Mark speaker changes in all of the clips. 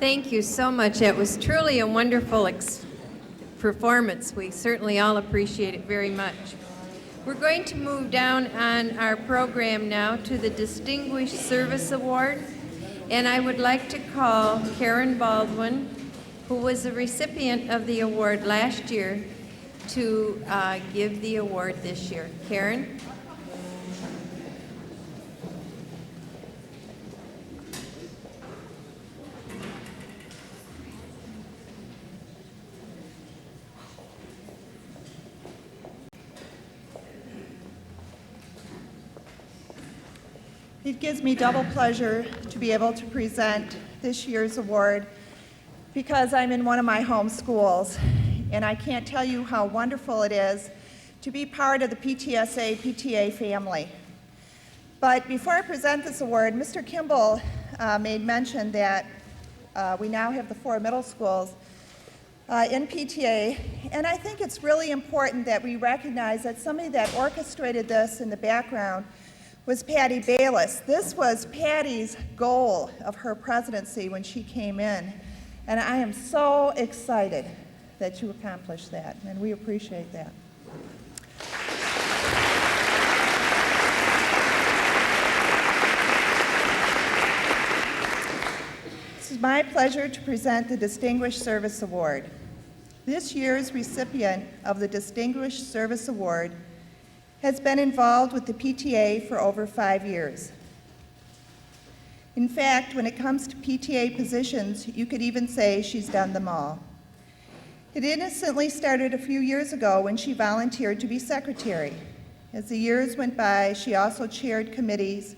Speaker 1: Thank you so much. It was truly a wonderful performance. We certainly all appreciate it very much. We're going to move down on our program now to the Distinguished Service Award, and I would like to call Karen Baldwin, who was the recipient of the award last year, to give the award this year. Karen?
Speaker 2: It gives me double pleasure to be able to present this year's award because I'm in one of my home schools, and I can't tell you how wonderful it is to be part of the PTSA PTA family. But before I present this award, Mr. Kimball made mention that we now have the 4 middle schools in PTA, and I think it's really important that we recognize that somebody that orchestrated this in the background was Patty Bayless. This was Patty's goal of her presidency when she came in, and I am so excited that you accomplished that, and we appreciate that. This is my pleasure to present the Distinguished Service Award. This year's recipient of the Distinguished Service Award has been involved with the PTA for over 5 years. In fact, when it comes to PTA positions, you could even say she's done them all. It innocently started a few years ago when she volunteered to be secretary. As the years went by, she also chaired committees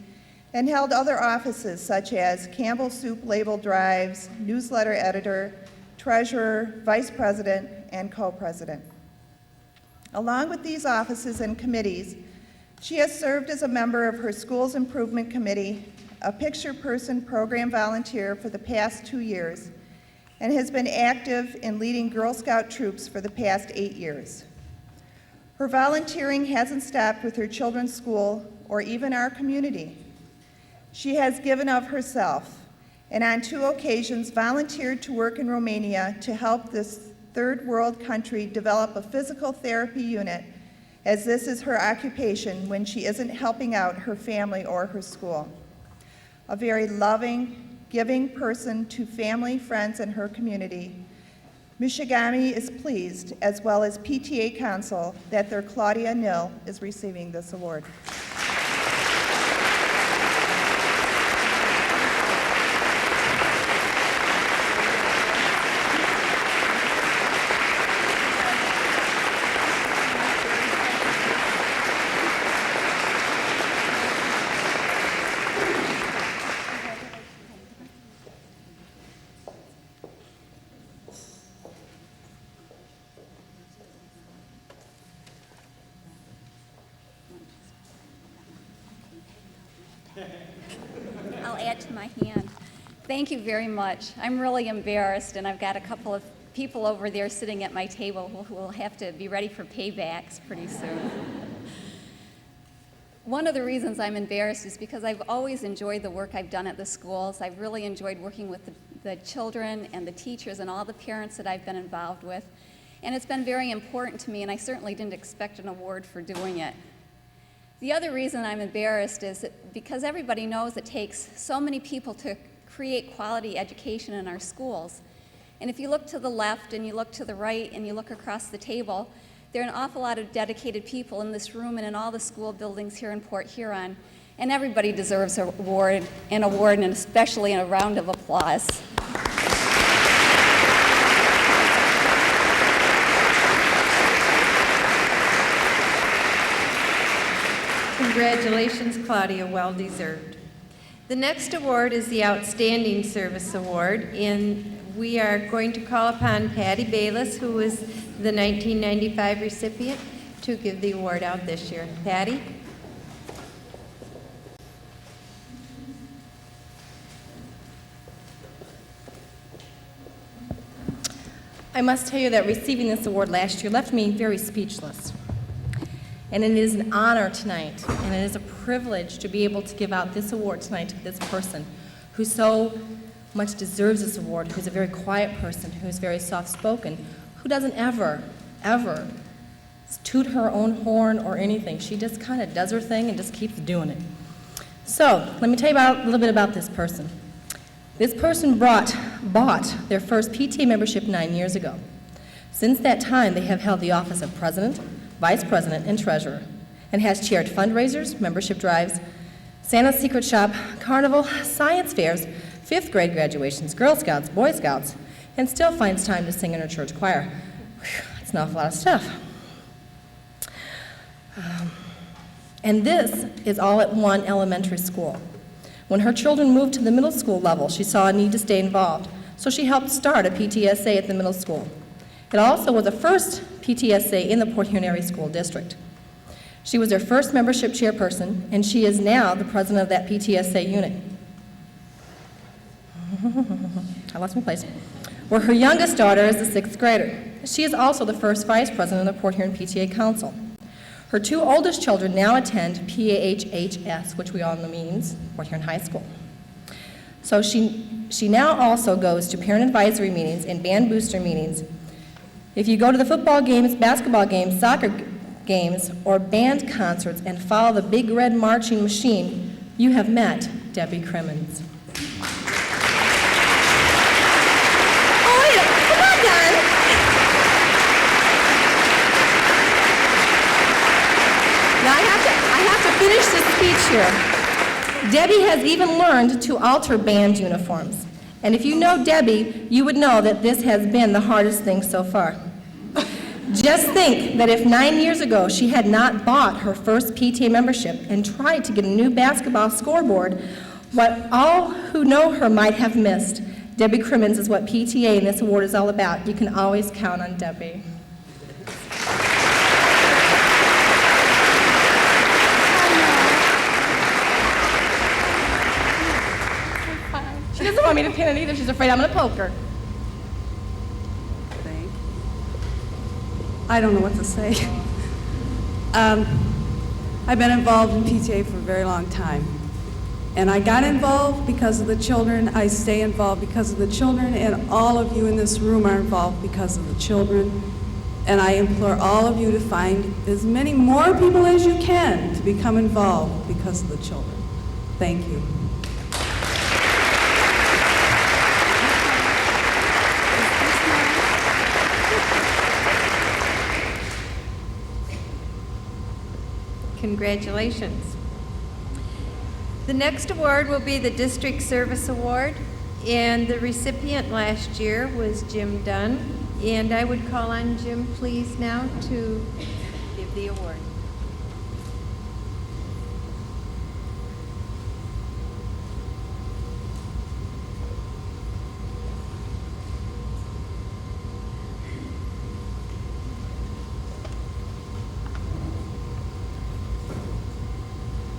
Speaker 2: and held other offices such as Campbell Soup label drives, newsletter editor, treasurer, vice president, and co-president. Along with these offices and committees, she has served as a member of her school's improvement committee, a picture person program volunteer for the past 2 years, and has been active in leading Girl Scout troops for the past 8 years. Her volunteering hasn't stopped with her children's school or even our community. She has given of herself, and on 2 occasions volunteered to work in Romania to help this third world country develop a physical therapy unit, as this is her occupation when she isn't helping out her family or her school. A very loving, giving person to family, friends, and her community, Ms. Shigami is pleased, as well as PTA Council, that their Claudia Nil is receiving this award.
Speaker 3: I'll add to my hand. Thank you very much. I'm really embarrassed, and I've got a couple of people over there sitting at my table who will have to be ready for paybacks pretty soon. One of the reasons I'm embarrassed is because I've always enjoyed the work I've done at the schools. I've really enjoyed working with the children and the teachers and all the parents that I've been involved with. And it's been very important to me, and I certainly didn't expect an award for doing it. The other reason I'm embarrassed is that because everybody knows it takes so many people to create quality education in our schools. And if you look to the left and you look to the right and you look across the table, there are an awful lot of dedicated people in this room and in all the school buildings here in Port Huron. And everybody deserves an award, and especially a round of applause.
Speaker 1: Congratulations, Claudia, well deserved. The next award is the Outstanding Service Award, and we are going to call upon Patty Bayless, who was the 1995 recipient, to give the award out this year. Patty?
Speaker 4: I must tell you that receiving this award last year left me very speechless. And it is an honor tonight, and it is a privilege to be able to give out this award tonight to this person who so much deserves this award, who's a very quiet person, who's very soft-spoken, who doesn't ever toot her own horn or anything. She just kind of does her thing and just keeps doing it. So, let me tell you a little bit about this person. This person bought their first PTA membership 9 years ago. Since that time, they have held the office of president, vice president, and treasurer, and has chaired fundraisers, membership drives, Santa's Secret Shop, carnival, science fairs, 5th grade graduations, Girl Scouts, Boy Scouts, and still finds time to sing in her church choir. Whew, that's an awful lot of stuff. And this is all at one elementary school. When her children moved to the middle school level, she saw a need to stay involved, so she helped start a PTSA at the middle school. It also was the first PTSA in the Port Huron Area School District. She was their first membership chairperson, and she is now the president of that PTSA unit. I lost my place. Where her youngest daughter is the 6th grader. She is also the first vice president of the Port Huron PTA Council. Her 2 oldest children now attend PAHHS, which we all know means Port Huron High School. So she now also goes to parent advisory meetings and band booster meetings. If you go to the football games, basketball games, soccer games, or band concerts and follow the big red marching machine, you have met Debbie Crimmins. Oh, wait, come on, Don. Now I have to finish this speech here. Debbie has even learned to alter band uniforms. And if you know Debbie, you would know that this has been the hardest thing so far. Just think that if 9 years ago she had not bought her first PTA membership and tried to get a new basketball scoreboard, what all who know her might have missed. Debbie Crimmins is what PTA and this award is all about. You can always count on Debbie. She doesn't want me to pin it either. She's afraid I'm going to poke her.
Speaker 5: I don't know what to say. I've been involved in PTA for a very long time. And I got involved because of the children. I stay involved because of the children, and all of you in this room are involved because of the children. And I implore all of you to find as many more people as you can to become involved because of the children. Thank you.
Speaker 1: Congratulations. The next award will be the District Service Award, and the recipient last year was Jim Dunn. And I would call on Jim, please, now to give the award.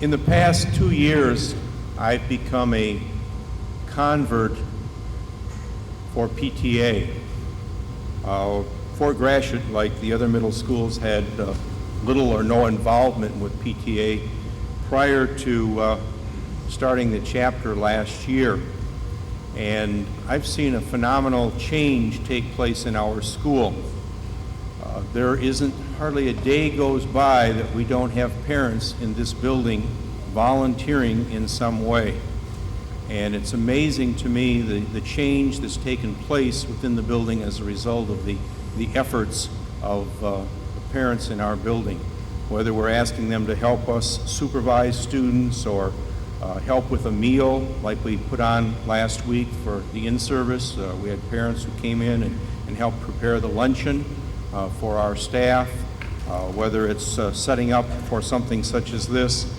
Speaker 6: In the past 2 years, I've become a convert for PTA. Fort Gratiot, like the other middle schools, had little or no involvement with PTA prior to starting the chapter last year. And I've seen a phenomenal change take place in our school. There isn't hardly a day goes by that we don't have parents in this building volunteering in some way. And it's amazing to me the change that's taken place within the building as a result of the efforts of the parents in our building. Whether we're asking them to help us supervise students or help with a meal like we put on last week for the in-service. We had parents who came in and helped prepare the luncheon for our staff, whether it's setting up for something such as this,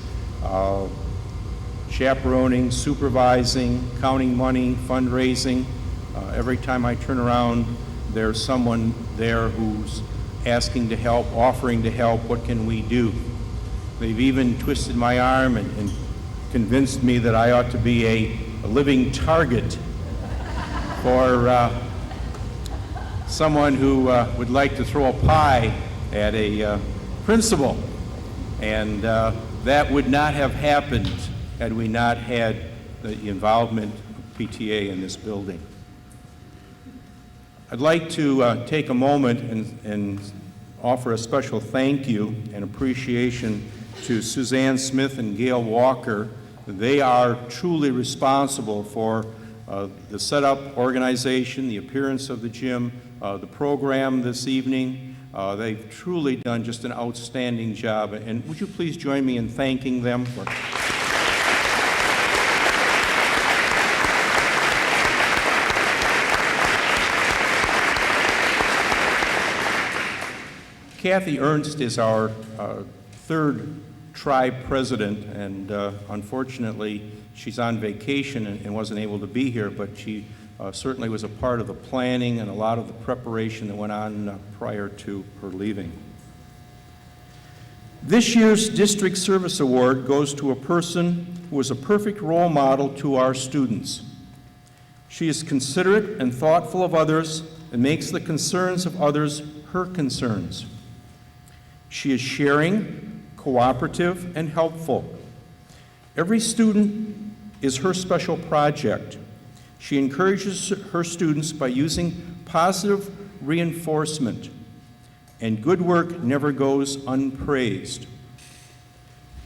Speaker 6: chaperoning, supervising, counting money, fundraising. Every time I turn around, there's someone there who's asking to help, offering to help. What can we do? They've even twisted my arm and convinced me that I ought to be a living target for someone who would like to throw a pie at a principal. And that would not have happened had we not had the involvement of PTA in this building. I'd like to take a moment and offer a special thank you and appreciation to Suzanne Smith and Gail Walker. They are truly responsible for the setup, organization, the appearance of the gym, the program this evening. They've truly done just an outstanding job. And would you please join me in thanking them for... Kathy Ernst is our third tribe president, and unfortunately, she's on vacation and wasn't able to be here, but she certainly was a part of the planning and a lot of the preparation that went on prior to her leaving. This year's District Service Award goes to a person who is a perfect role model to our students. She is considerate and thoughtful of others and makes the concerns of others her concerns. She is sharing, cooperative, and helpful. Every student is her special project. She encourages her students by using positive reinforcement, and good work never goes unpraised.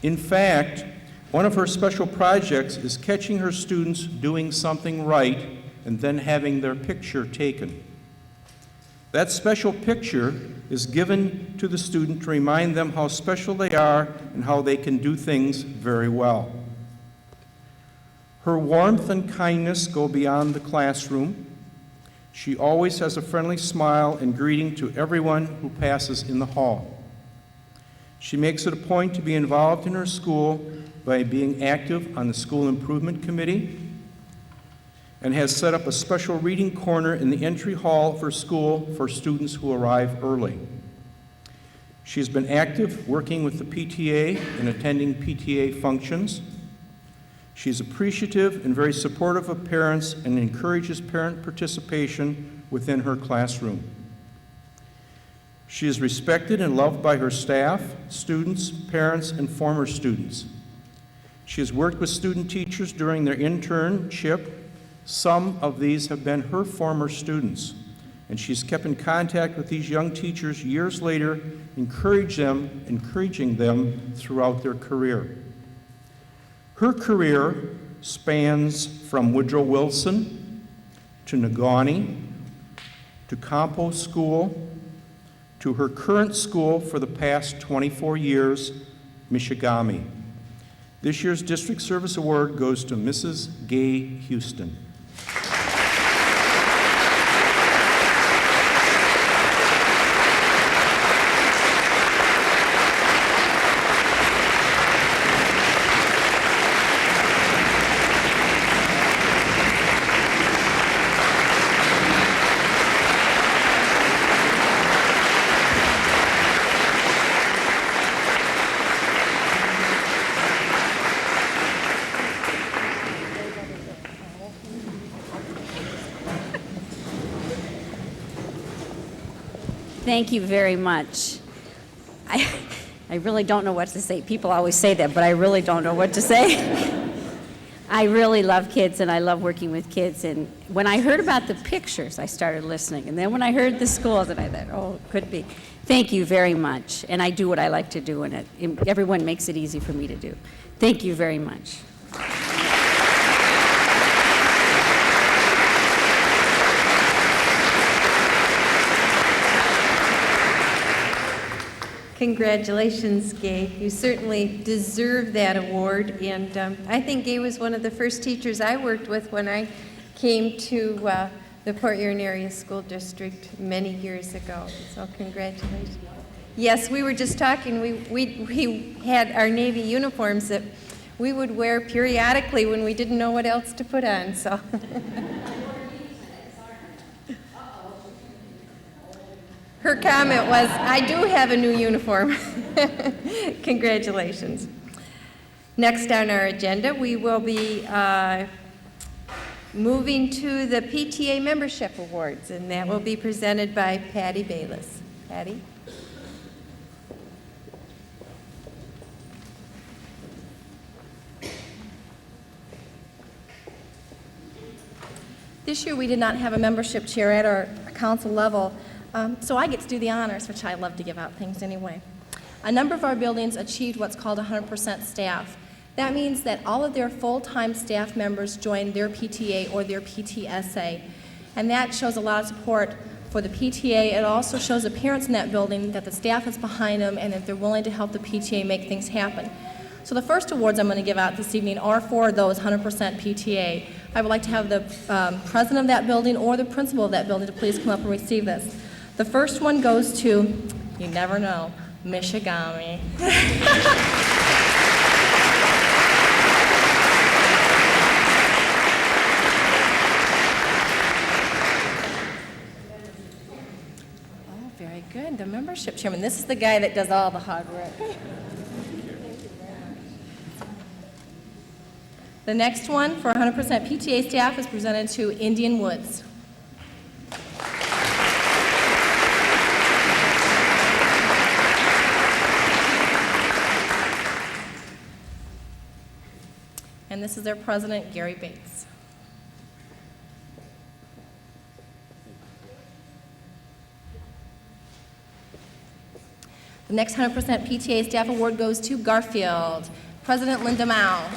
Speaker 6: In fact, one of her special projects is catching her students doing something right and then having their picture taken. That special picture is given to the student to remind them how special they are and how they can do things very well. Her warmth and kindness go beyond the classroom. She always has a friendly smile and greeting to everyone who passes in the hall. She makes it a point to be involved in her school by being active on the School Improvement Committee, and has set up a special reading corner in the entry hall of her school for students who arrive early. She has been active working with the PTA and attending PTA functions. She is appreciative and very supportive of parents and encourages parent participation within her classroom. She is respected and loved by her staff, students, parents, and former students. She has worked with student teachers during their internship. Some of these have been her former students, and she's kept in contact with these young teachers years later, encouraging them throughout their career. Her career spans from Woodrow Wilson to Negaunee to Campo School to her current school for the past 24 years, Michigami. This year's District Service Award goes to Mrs. Gay Houston.
Speaker 7: Thank you very much. I really don't know what to say. People always say that, but I really don't know what to say. I really love kids, and I love working with kids. And when I heard about the pictures, I started listening. And then when I heard the schools, and I thought, oh, it could be. Thank you very much. And I do what I like to do, and everyone makes it easy for me to do. Thank you very much.
Speaker 1: Congratulations, Gay. You certainly deserve that award. And I think Gay was one of the first teachers I worked with when I came to the Port Huron Area School District many years ago. So congratulations. Yes, we were just talking. We had our Navy uniforms that we would wear periodically when we didn't know what else to put on. So. Her comment was, I do have a new uniform. Congratulations. Next on our agenda, we will be moving to the PTA Membership Awards, and that will be presented by Patty Bayless. Patty?
Speaker 4: This year we did not have a membership chair at our council level, so I get to do the honors, which I love to give out things anyway. A number of our buildings achieved what's called 100% staff. That means that all of their full-time staff members joined their PTA or their PTSA, and that shows a lot of support for the PTA. It also shows the parents in that building that the staff is behind them and that they're willing to help the PTA make things happen. So the first awards I'm going to give out this evening are for those 100% PTA. I would like to have the president of that building or the principal of that building to please come up and receive this. The first one goes to, you never know, Michigami. Oh, very good. The membership chairman. This is the guy that does all the hard work. The next one for 100% PTA staff is presented to Indian Woods. And this is their president, Gary Bates. The next 100% PTA staff award goes to Garfield, President Linda Mao.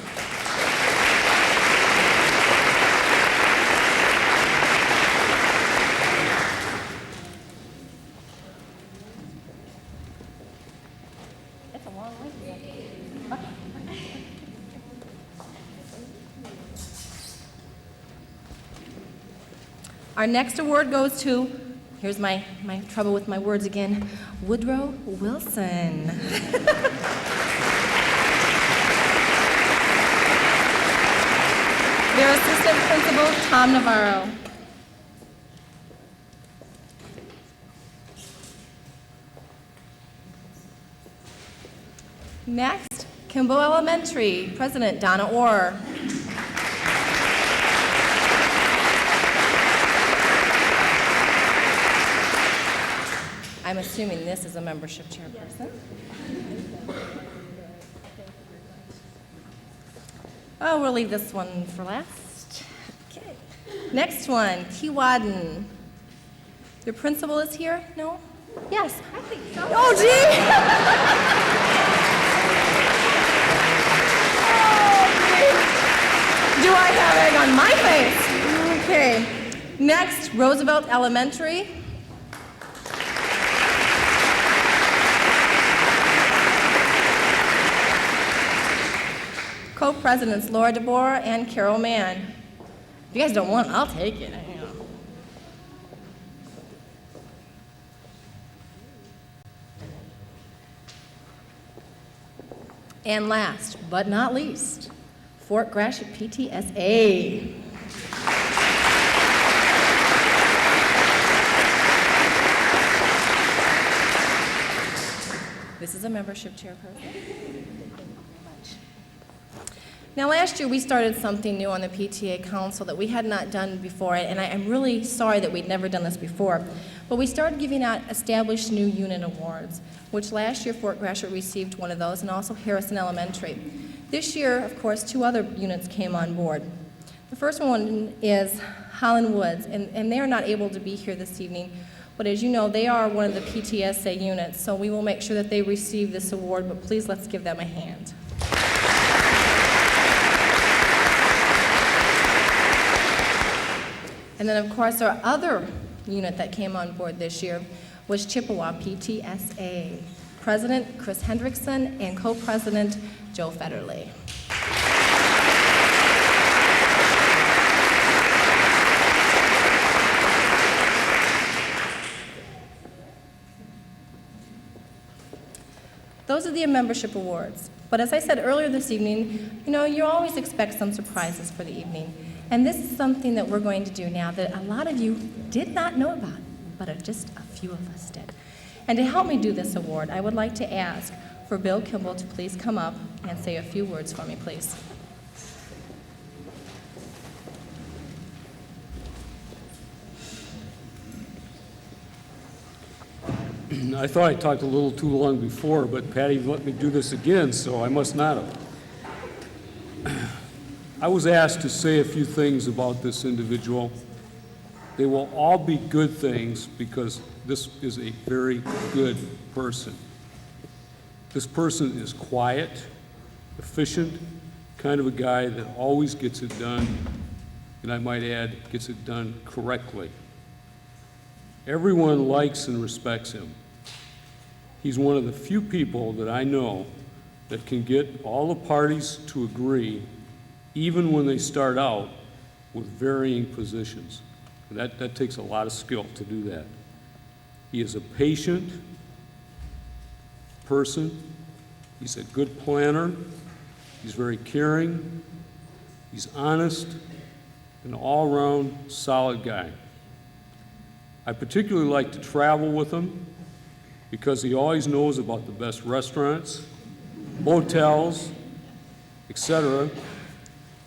Speaker 4: Our next award goes to, here's my trouble with my words again, Woodrow Wilson. Their assistant principal, Tom Navarro. Next, Kimball Elementary, President Donna Orr. I'm assuming this is a membership chairperson. Oh, we'll leave this one for last. Okay. Next one, Keewatin. Your principal is here? No? Yes. I think so. Oh, gee! Oh, gee. Do I have egg on my face? Okay. Next, Roosevelt Elementary. Co-presidents Laura DeBoer and Carol Mann. If you guys don't want it, I'll take it. And last but not least, Fort Gratiot PTSA. This is a membership chairperson. Now, last year we started something new on the PTA Council that we had not done before, and I'm really sorry that we'd never done this before. But we started giving out established new unit awards, which last year Fort Gratiot received one of those, and also Harrison Elementary. This year, of course, 2 other units came on board. The first one is Holland Woods, and they are not able to be here this evening, but as you know, they are one of the PTSA units, so we will make sure that they receive this award, but please let's give them a hand. And then, of course, our other unit that came on board this year was Chippewa PTSA. President Chris Hendrickson and co-president Joe Federley. Those are the membership awards. But as I said earlier this evening, you always expect some surprises for the evening. And this is something that we're going to do now that a lot of you did not know about, but just a few of us did. And to help me do this award, I would like to ask for Bill Kimball to please come up and say a few words for me, please.
Speaker 8: I thought I talked a little too long before, but Patty let me do this again, so I must not have. I was asked to say a few things about this individual, They will all be good things because this is a very good person. This person is quiet, efficient, kind of a guy that always gets it done, and I might add, gets it done correctly. Everyone likes and respects him. He's one of the few people that I know that can get all the parties to agree, even when they start out with varying positions. And that takes a lot of skill to do that. He is a patient person. He's a good planner. He's very caring. He's honest, an all-around solid guy. I particularly like to travel with him because he always knows about the best restaurants, hotels, etc.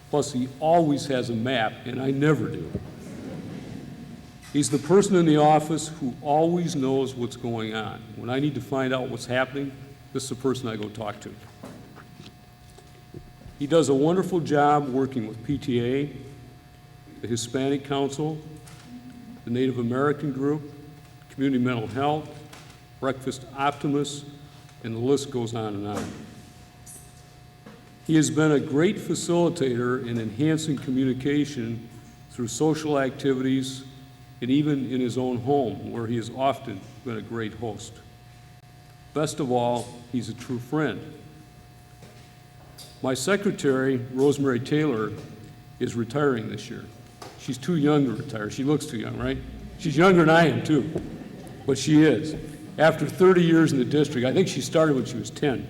Speaker 8: Plus, he always has a map, and I never do. He's the person in the office who always knows what's going on. When I need to find out what's happening, this is the person I go talk to. He does a wonderful job working with PTA, the Hispanic Council, the Native American Group, Community Mental Health, Breakfast Optimists, and the list goes on and on. He has been a great facilitator in enhancing communication through social activities and even in his own home, where he has often been a great host. Best of all, he's a true friend. My secretary, Rosemary Taylor, is retiring this year. She's too young to retire. She looks too young, right? She's younger than I am, too, but she is. After 30 years in the district, I think she started when she was 10.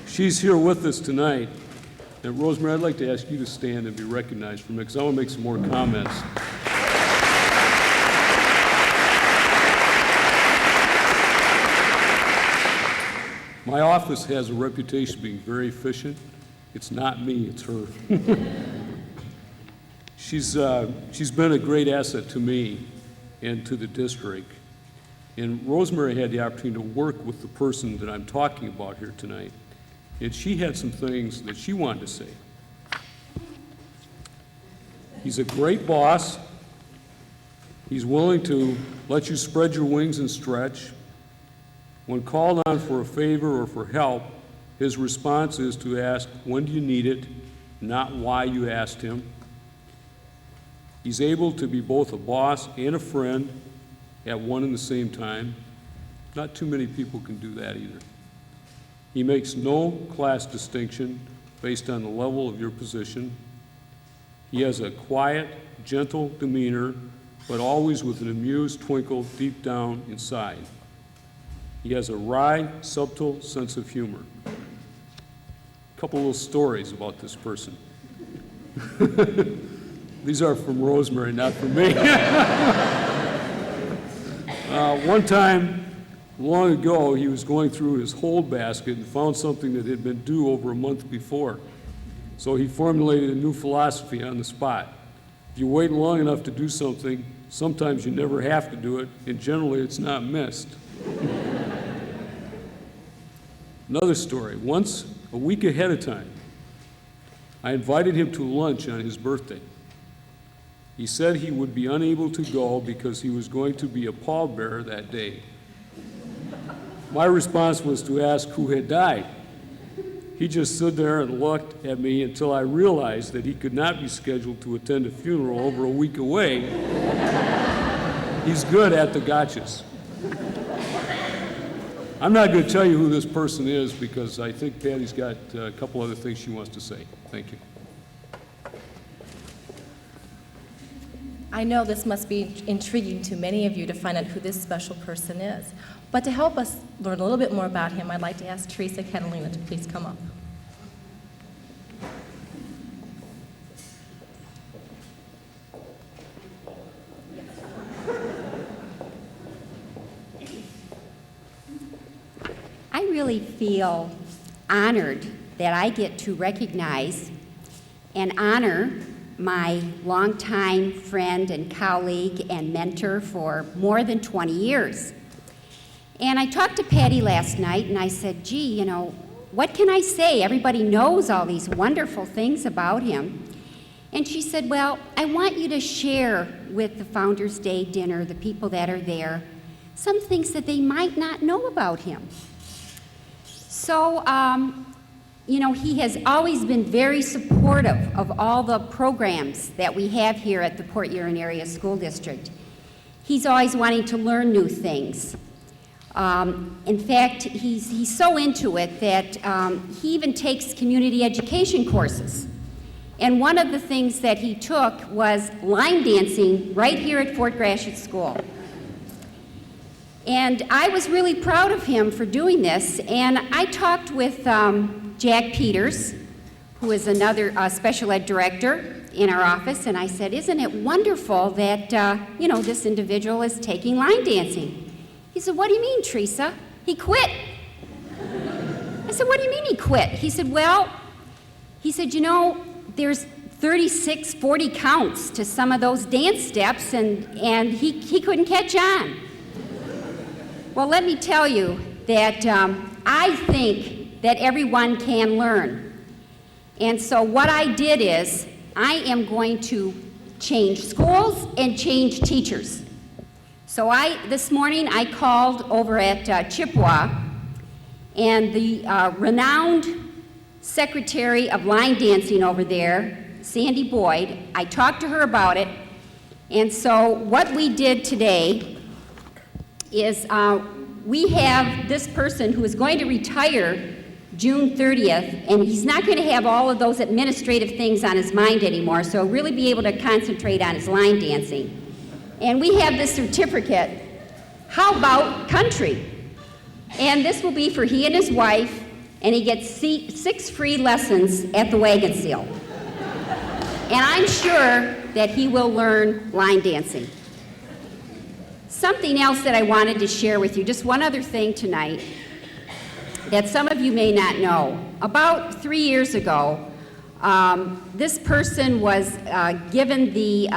Speaker 8: She's here with us tonight. And Rosemary, I'd like to ask you to stand and be recognized for me, because I want to make some more comments. My office has a reputation of being very efficient. It's not me, it's her. She's been a great asset to me and to the district. And Rosemary had the opportunity to work with the person that I'm talking about here tonight. And she had some things that she wanted to say. He's a great boss. He's willing to let you spread your wings and stretch. When called on for a favor or for help, his response is to ask, when do you need it, not why you asked him. He's able to be both a boss and a friend at one and the same time. Not too many people can do that either. He makes no class distinction based on the level of your position. He has a quiet, gentle demeanor, but always with an amused twinkle deep down inside. He has a wry, subtle sense of humor. A couple little stories about this person. These are from Rosemary, not from me. One time, long ago, he was going through his hold basket and found something that had been due over a month before. So he formulated a new philosophy on the spot. If you wait long enough to do something, sometimes you never have to do it, and generally it's not missed. Another story. Once, a week ahead of time, I invited him to lunch on his birthday. He said he would be unable to go because he was going to be a pallbearer that day. My response was to ask who had died. He just stood there and looked at me until I realized that he could not be scheduled to attend a funeral over a week away. He's good at the gotchas. I'm not going to tell you who this person is because I think Patty's got a couple other things she wants to say. Thank you.
Speaker 4: I know this must be intriguing to many of you to find out who this special person is. But to help us learn a little bit more about him, I'd like to ask Teresa Catalina to please come up.
Speaker 9: I really feel honored that I get to recognize and honor my longtime friend and colleague and mentor for more than 20 years. And I talked to Patty last night and I said, gee, what can I say? Everybody knows all these wonderful things about him. And she said, well, I want you to share with the Founders Day dinner, the people that are there, some things that they might not know about him. So, he has always been very supportive of all the programs that we have here at the Port Huron Area School District. He's always wanting to learn new things. In fact, he's so into it that he even takes community education courses. And one of the things that he took was line dancing right here at Fort Gratiot School. And I was really proud of him for doing this, and I talked with Jack Peters, who is another special ed director in our office, and I said, isn't it wonderful that, this individual is taking line dancing? He said, what do you mean, Teresa? He quit. I said, what do you mean he quit? He said, there's 36, 40 counts to some of those dance steps, and he couldn't catch on. Well, let me tell you that I think that everyone can learn. And so what I did is, I am going to change schools and change teachers. So this morning I called over at Chippewa, and the renowned secretary of line dancing over there, Sandy Boyd, I talked to her about it. And so what we did today is we have this person who is going to retire June 30th, and he's not going to have all of those administrative things on his mind anymore, so he'll really be able to concentrate on his line dancing. And we have this certificate, How About Country? And this will be for he and his wife, and he gets 6 free lessons at the Wagon Seal. And I'm sure that he will learn line dancing. Something else that I wanted to share with you, just one other thing tonight that some of you may not know. About 3 years ago, this person was given the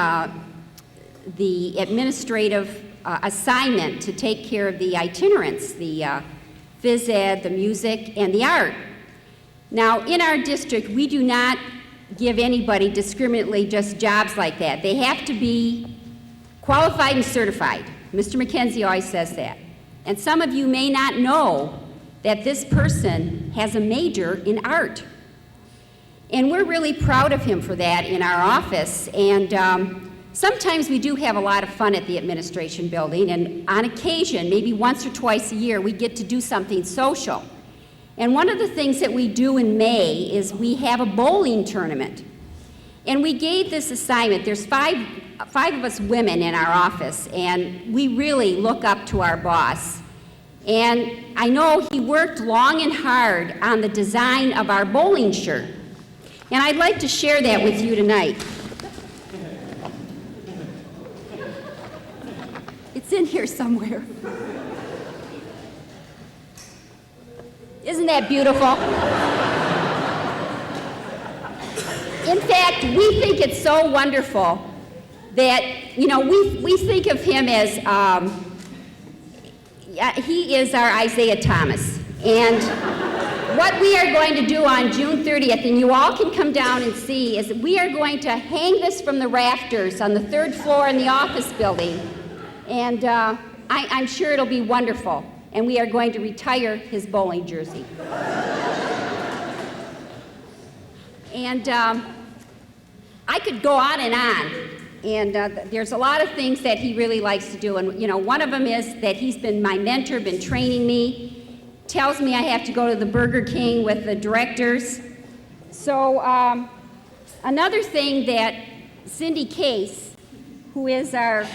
Speaker 9: administrative assignment to take care of the itinerants, the phys ed, the music, and the art. Now, in our district, we do not give anybody discriminately just jobs like that. They have to be qualified and certified. Mr. McKenzie always says that. And some of you may not know that this person has a major in art. And we're really proud of him for that in our office. And sometimes we do have a lot of fun at the administration building, and on occasion, maybe once or twice a year, we get to do something social. And one of the things that we do in May is we have a bowling tournament. And we gave this assignment. There's five of us women in our office, and we really look up to our boss. And I know he worked long and hard on the design of our bowling shirt. And I'd like to share that with you tonight. It's in here somewhere. Isn't that beautiful? In fact, we think it's so wonderful that, we think of him as, he is our Isaiah Thomas. And what we are going to do on June 30th, and you all can come down and see, is we are going to hang this from the rafters on the 3rd floor in the office building. And I'm sure it'll be wonderful. And we are going to retire his bowling jersey. And I could go on and on. And there's a lot of things that he really likes to do. And, one of them is that he's been my mentor, been training me, tells me I have to go to the Burger King with the directors. So another thing that Cindy Case, who is our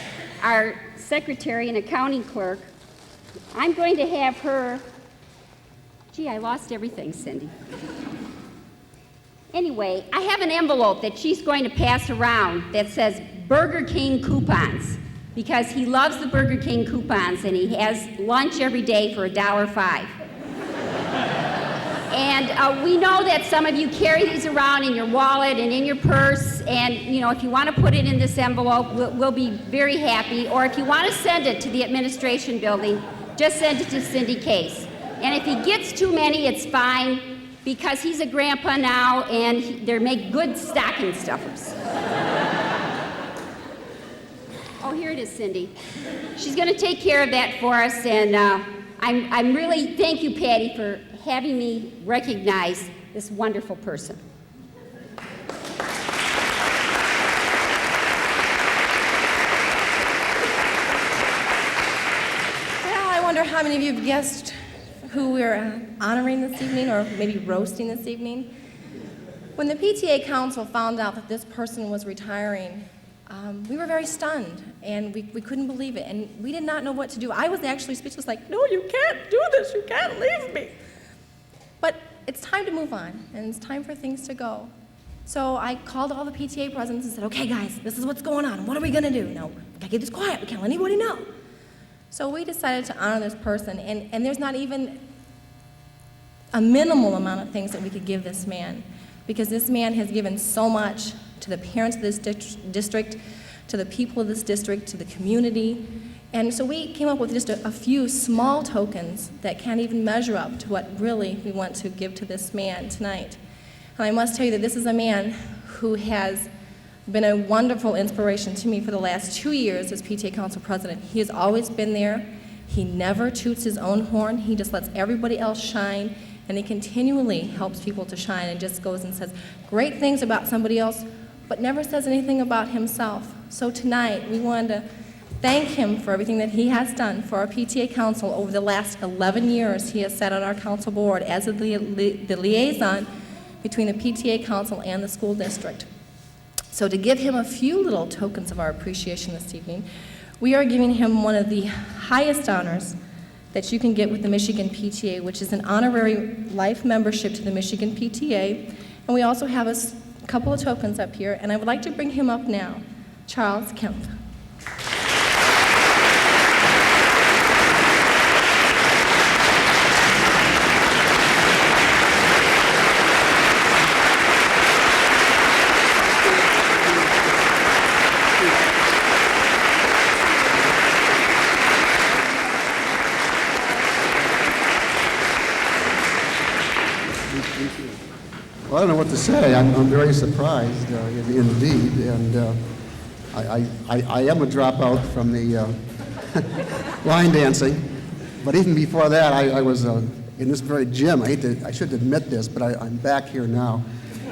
Speaker 9: secretary and accounting clerk, I'm going to have her, I lost everything, Cindy. Anyway, I have an envelope that she's going to pass around that says Burger King coupons, because he loves the Burger King coupons, and he has lunch every day for $1.05. And we know that some of you carry these around in your wallet and in your purse, and if you want to put it in this envelope, we'll be very happy. Or if you want to send it to the administration building, just send it to Cindy Case. And if he gets too many, it's fine. because he's a grandpa now and they make good stocking stuffers. Oh, here it is, Cindy. She's going to take care of that for us, and I'm really, thank you, Patty, for having me recognize this wonderful person.
Speaker 4: Well, I wonder how many of you have guessed who we're honoring this evening, or maybe roasting this evening. When the PTA Council found out that this person was retiring, we were very stunned, and we couldn't believe it, and we did not know what to do. I was actually speechless, like, no, you can't do this, you can't leave me. But it's time to move on, and it's time for things to go. So I called all the PTA presidents and said, okay, guys, this is what's going on. What are we going to do? No, we got to keep this quiet. We can't let anybody know. So we decided to honor this person, and there's not even a minimal amount of things that we could give this man, because this man has given so much to the parents of this district, to the people of this district, to the community. And so we came up with just a few small tokens that can't even measure up to what really we want to give to this man tonight. And I must tell you that this is a man who has been a wonderful inspiration to me for the last 2 years as PTA Council President. He has always been there. He never toots his own horn. He just lets everybody else shine, and he continually helps people to shine and just goes and says great things about somebody else, but never says anything about himself. So tonight, we wanted to thank him for everything that he has done for our PTA Council over the last 11 years. He has sat on our council board as the liaison between the PTA Council and the school district. So to give him a few little tokens of our appreciation this evening, we are giving him one of the highest honors that you can get with the Michigan PTA, which is an honorary life membership to the Michigan PTA. And we also have a couple of tokens up here, and I would like to bring him up now. Charles Kemp.
Speaker 10: Well, I don't know what to say. I'm very surprised, indeed, and I am a dropout from the line dancing. But even before that, I was in this very gym. I should admit this, but I'm back here now.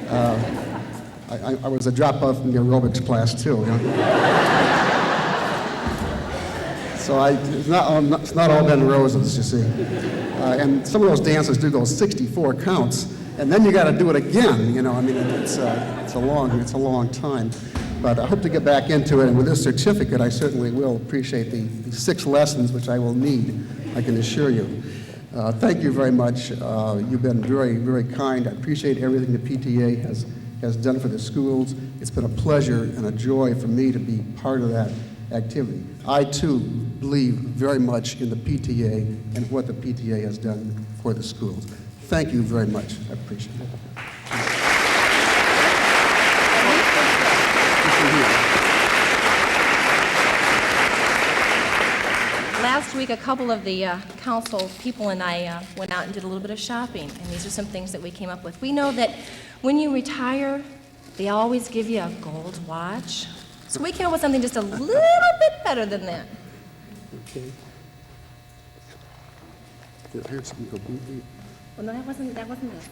Speaker 10: I was a dropout from the aerobics class too. You know? So it's not all been roses, you see. And some of those dances do go 64 counts. And then you got to do it again, you know. I mean, it's a long time. But I hope to get back into it. And with this certificate, I certainly will appreciate the 6 lessons, which I will need, I can assure you. Thank you very much. You've been very, very kind. I appreciate everything the PTA has done for the schools. It's been a pleasure and a joy for me to be part of that activity. I, too, believe very much in the PTA and what the PTA has done for the schools. Thank you very much. I appreciate it.
Speaker 4: Last week, a couple of the council people and I went out and did a little bit of shopping, and these are some things that we came up with. We know that when you retire, they always give you a gold watch. So we came up with something just a little bit better than that.
Speaker 10: Okay. Here's something completely.
Speaker 4: Well, no, that wasn't this.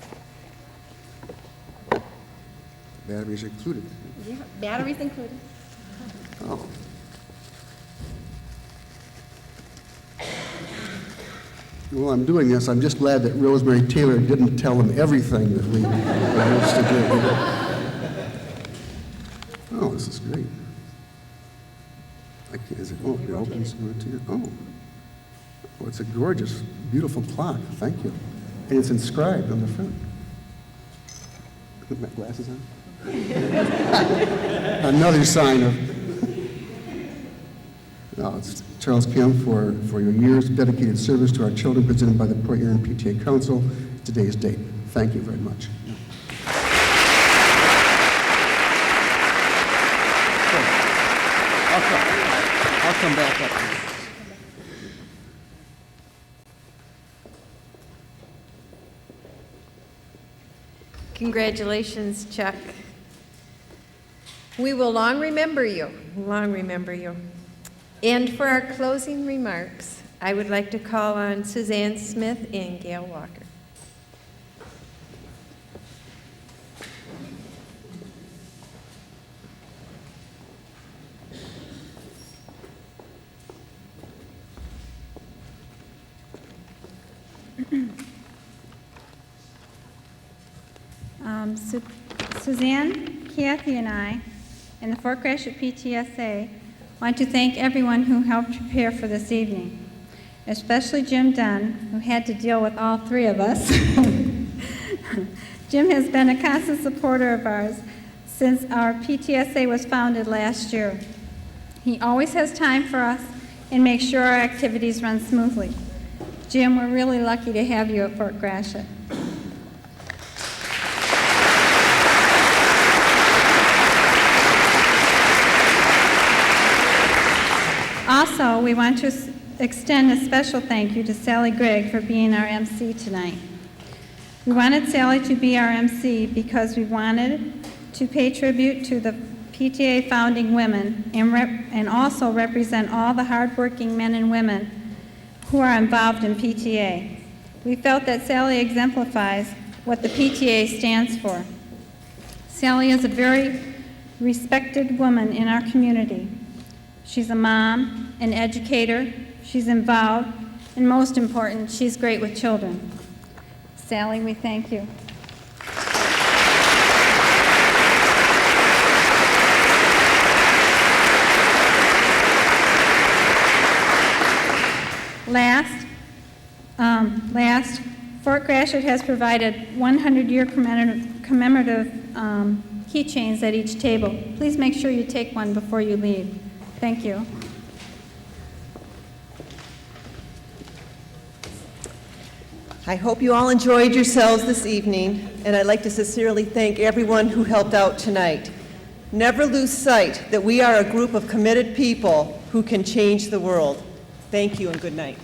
Speaker 10: Batteries included.
Speaker 4: Yeah, batteries included.
Speaker 10: Oh. While I'm doing this, I'm just glad that Rosemary Taylor didn't tell him everything that we used to do. Oh, this is great. I can't, is it, oh, it opens to you. Oh, it's a gorgeous, beautiful clock. Thank you. And it's inscribed on the front. Put my glasses on. Another sign of. It's Charles Kemp for your years of dedicated service to our children, presented by the Port Huron PTA Council. Today's date. Thank you very much. I'll come back up.
Speaker 1: Congratulations, Chuck. We will long remember you, long remember you. And for our closing remarks, I would like to call on Suzanne Smith and Gail Walker.
Speaker 11: Suzanne, Kathy, and I, and the Fort Gratiot PTSA, want to thank everyone who helped prepare for this evening, especially Jim Dunn, who had to deal with all three of us. Jim has been a constant supporter of ours since our PTSA was founded last year. He always has time for us and makes sure our activities run smoothly. Jim, we're really lucky to have you at Fort Gratiot. Also, we want to extend a special thank you to Sally Gregg for being our MC tonight. We wanted Sally to be our MC because we wanted to pay tribute to the PTA founding women and also represent all the hardworking men and women who are involved in PTA. We felt that Sally exemplifies what the PTA stands for. Sally is a very respected woman in our community. She's a mom, an educator, she's involved, and most important, she's great with children. Sally, we thank you. Last, Fort Gratiot has provided 100-year commemorative keychains at each table. Please make sure you take one before you leave. Thank you.
Speaker 12: I hope you all enjoyed yourselves this evening, and I'd like to sincerely thank everyone who helped out tonight. Never lose sight that we are a group of committed people who can change the world. Thank you and good night.